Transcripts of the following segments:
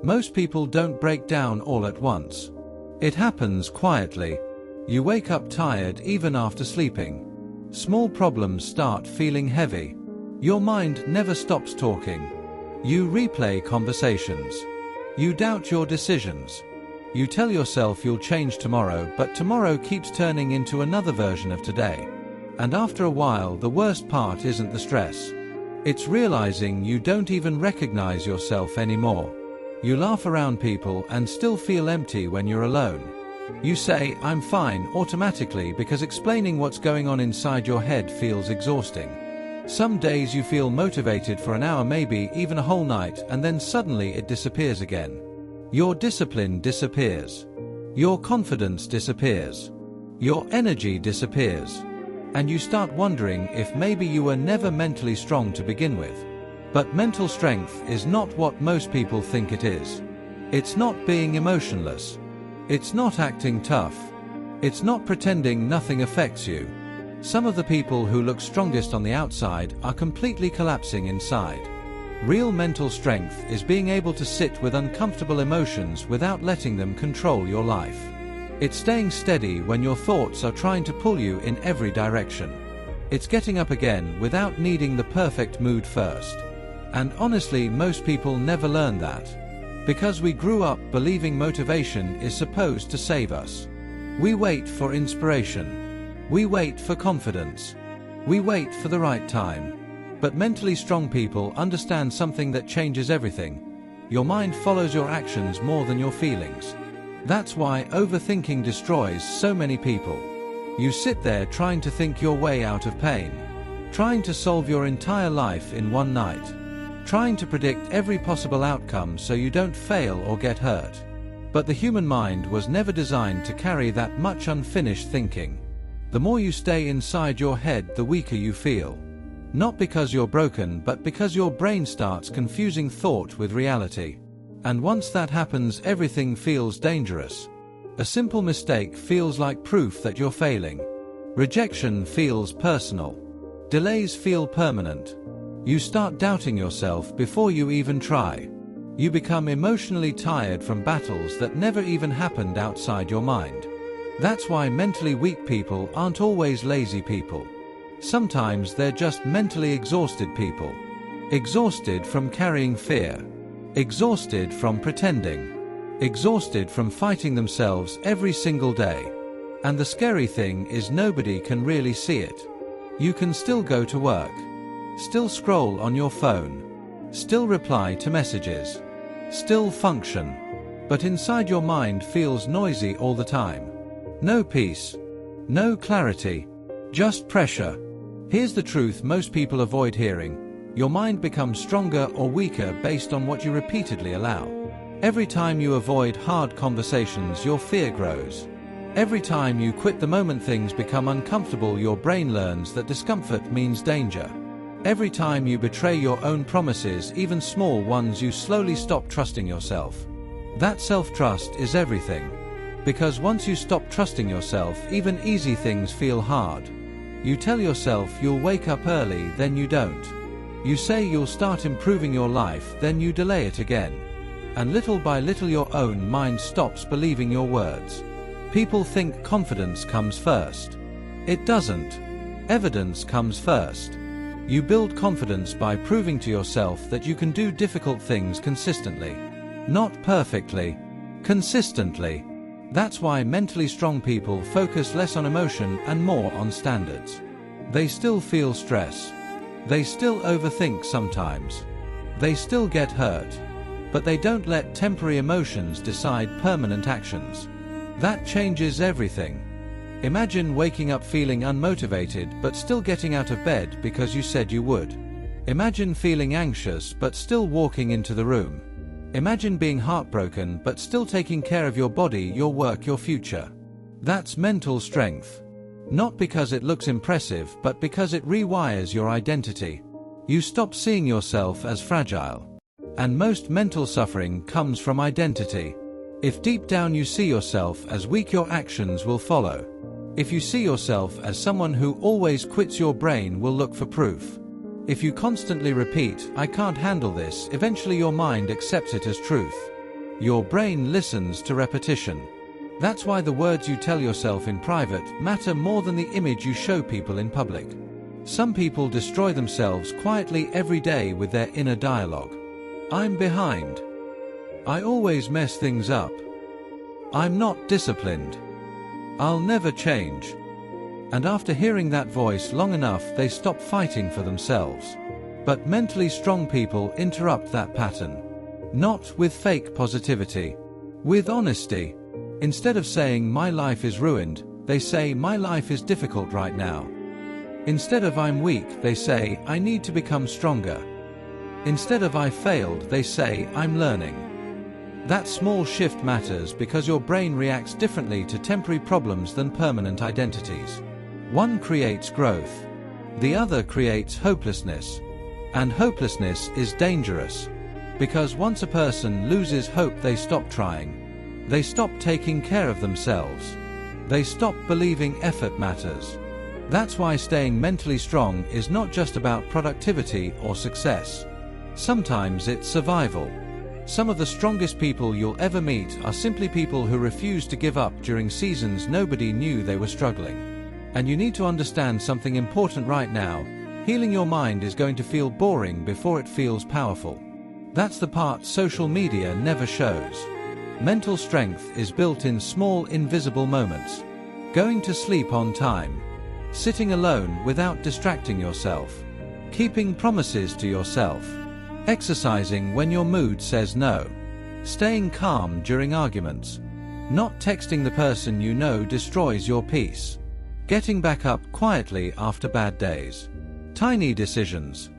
Most people don't break down all at once. It happens quietly. You wake up tired even after sleeping. Small problems start feeling heavy. Your mind never stops talking. You replay conversations. You doubt your decisions. You tell yourself you'll change tomorrow, but tomorrow keeps turning into another version of today. And after a while, the worst part isn't the stress. It's realizing you don't even recognize yourself anymore. You laugh around people and still feel empty when you're alone. You say, "I'm fine," automatically because explaining what's going on inside your head feels exhausting. Some days you feel motivated for an hour, maybe even a whole night, and then suddenly it disappears again. Your discipline disappears. Your confidence disappears. Your energy disappears. And you start wondering if maybe you were never mentally strong to begin with. But mental strength is not what most people think it is. It's not being emotionless. It's not acting tough. It's not pretending nothing affects you. Some of the people who look strongest on the outside are completely collapsing inside. Real mental strength is being able to sit with uncomfortable emotions without letting them control your life. It's staying steady when your thoughts are trying to pull you in every direction. It's getting up again without needing the perfect mood first. And honestly, most people never learn that. Because we grew up believing motivation is supposed to save us. We wait for inspiration. We wait for confidence. We wait for the right time. But mentally strong people understand something that changes everything. Your mind follows your actions more than your feelings. That's why overthinking destroys so many people. You sit there trying to think your way out of pain. Trying to solve your entire life in one night. Trying to predict every possible outcome so you don't fail or get hurt. But the human mind was never designed to carry that much unfinished thinking. The more you stay inside your head, the weaker you feel. Not because you're broken, but because your brain starts confusing thought with reality. And once that happens, everything feels dangerous. A simple mistake feels like proof that you're failing. Rejection feels personal. Delays feel permanent. You start doubting yourself before you even try. You become emotionally tired from battles that never even happened outside your mind. That's why mentally weak people aren't always lazy people. Sometimes they're just mentally exhausted people. Exhausted from carrying fear. Exhausted from pretending. Exhausted from fighting themselves every single day. And the scary thing is nobody can really see it. You can still go to work. Still scroll on your phone. Still reply to messages. Still function. But inside your mind feels noisy all the time. No peace. No clarity. Just pressure. Here's the truth most people avoid hearing. Your mind becomes stronger or weaker based on what you repeatedly allow. Every time you avoid hard conversations, your fear grows. Every time you quit the moment things become uncomfortable, your brain learns that discomfort means danger. Every time you betray your own promises, even small ones, you slowly stop trusting yourself. That self-trust is everything. Because once you stop trusting yourself, even easy things feel hard. You tell yourself you'll wake up early, then you don't. You say you'll start improving your life, then you delay it again. And little by little your own mind stops believing your words. People think confidence comes first. It doesn't. Evidence comes first. You build confidence by proving to yourself that you can do difficult things consistently. Not perfectly. Consistently. That's why mentally strong people focus less on emotion and more on standards. They still feel stress. They still overthink sometimes. They still get hurt. But they don't let temporary emotions decide permanent actions. That changes everything. Imagine waking up feeling unmotivated but still getting out of bed because you said you would. Imagine feeling anxious but still walking into the room. Imagine being heartbroken but still taking care of your body, your work, your future. That's mental strength. Not because it looks impressive, but because it rewires your identity. You stop seeing yourself as fragile. And most mental suffering comes from identity. If deep down you see yourself as weak, your actions will follow. If you see yourself as someone who always quits, your brain will look for proof. If you constantly repeat, "I can't handle this," eventually your mind accepts it as truth. Your brain listens to repetition. That's why the words you tell yourself in private matter more than the image you show people in public. Some people destroy themselves quietly every day with their inner dialogue. I'm behind. I always mess things up. I'm not disciplined. I'll never change. And after hearing that voice long enough, they stop fighting for themselves. But mentally strong people interrupt that pattern. Not with fake positivity. With honesty. Instead of saying, "My life is ruined," they say, "My life is difficult right now." Instead of "I'm weak," they say, "I need to become stronger." Instead of "I failed," they say, "I'm learning." That small shift matters because your brain reacts differently to temporary problems than permanent identities. One creates growth. The other creates hopelessness. And hopelessness is dangerous. Because once a person loses hope, they stop trying. They stop taking care of themselves. They stop believing effort matters. That's why staying mentally strong is not just about productivity or success. Sometimes it's survival. Some of the strongest people you'll ever meet are simply people who refuse to give up during seasons nobody knew they were struggling. And you need to understand something important right now. Healing your mind is going to feel boring before it feels powerful. That's the part social media never shows. Mental strength is built in small, invisible moments. Going to sleep on time. Sitting alone without distracting yourself. Keeping promises to yourself. Exercising when your mood says no. Staying calm during arguments. Not texting the person you know destroys your peace. Getting back up quietly after bad days. Tiny decisions.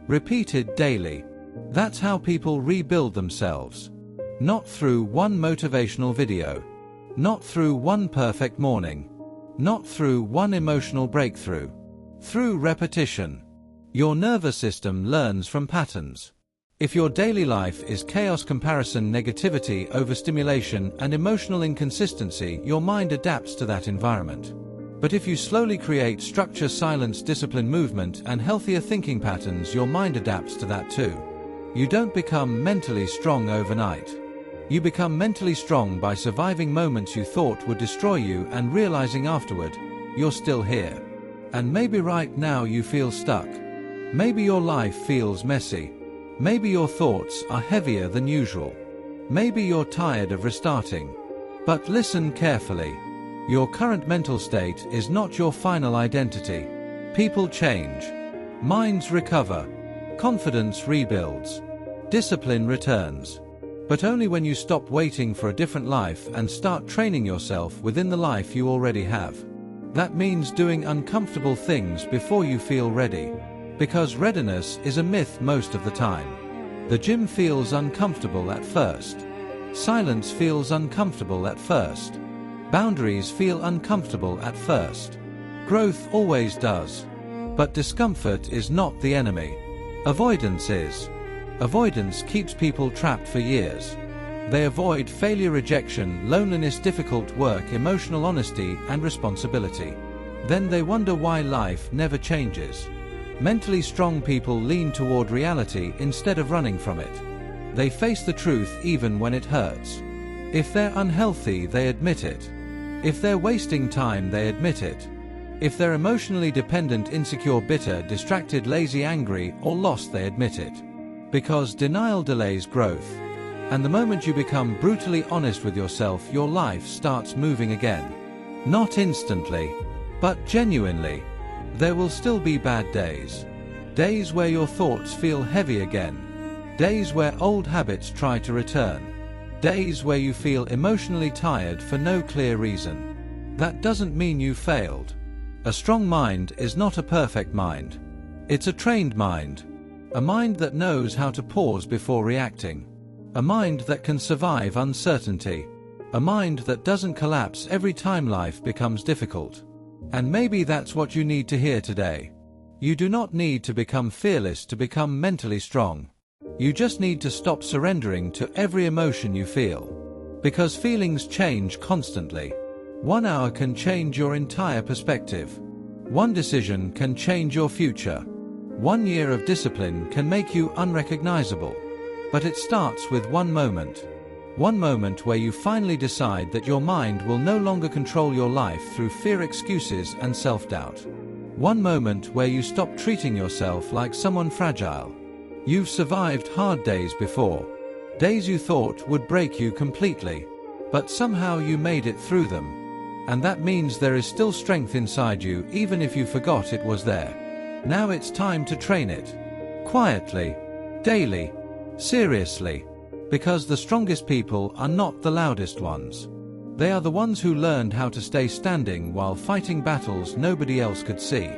Repeated daily. That's how people rebuild themselves. Not through one motivational video. Not through one perfect morning. Not through one emotional breakthrough. Through repetition. Your nervous system learns from patterns. If your daily life is chaos, comparison, negativity, overstimulation, and emotional inconsistency, your mind adapts to that environment. But if you slowly create structure, silence, discipline, movement, and healthier thinking patterns, your mind adapts to that too. You don't become mentally strong overnight. You become mentally strong by surviving moments you thought would destroy you and realizing afterward, you're still here. And maybe right now you feel stuck. Maybe your life feels messy. Maybe your thoughts are heavier than usual. Maybe you're tired of restarting. But listen carefully. Your current mental state is not your final identity. People change. Minds recover. Confidence rebuilds. Discipline returns. But only when you stop waiting for a different life and start training yourself within the life you already have. That means doing uncomfortable things before you feel ready. Because readiness is a myth most of the time. The gym feels uncomfortable at first. Silence feels uncomfortable at first. Boundaries feel uncomfortable at first. Growth always does. But discomfort is not the enemy. Avoidance is. Avoidance keeps people trapped for years. They avoid failure, rejection, loneliness, difficult work, emotional honesty, and responsibility. Then they wonder why life never changes. Mentally strong people lean toward reality instead of running from it. They face the truth even when it hurts. If they're unhealthy, they admit it. If they're wasting time, they admit it. If they're emotionally dependent, insecure, bitter, distracted, lazy, angry, or lost, they admit it. Because denial delays growth. And the moment you become brutally honest with yourself, your life starts moving again. Not instantly, but genuinely. There will still be bad days. Days where your thoughts feel heavy again. Days where old habits try to return. Days where you feel emotionally tired for no clear reason. That doesn't mean you failed. A strong mind is not a perfect mind. It's a trained mind. A mind that knows how to pause before reacting. A mind that can survive uncertainty. A mind that doesn't collapse every time life becomes difficult. And maybe that's what you need to hear today. You do not need to become fearless to become mentally strong. You just need to stop surrendering to every emotion you feel. Because feelings change constantly. 1 hour can change your entire perspective. One decision can change your future. 1 year of discipline can make you unrecognizable. But it starts with one moment. One moment where you finally decide that your mind will no longer control your life through fear, excuses, and self-doubt. One moment where you stop treating yourself like someone fragile. You've survived hard days before. Days you thought would break you completely. But somehow you made it through them. And that means there is still strength inside you even if you forgot it was there. Now it's time to train it. Quietly. Daily. Seriously. Because the strongest people are not the loudest ones. They are the ones who learned how to stay standing while fighting battles nobody else could see.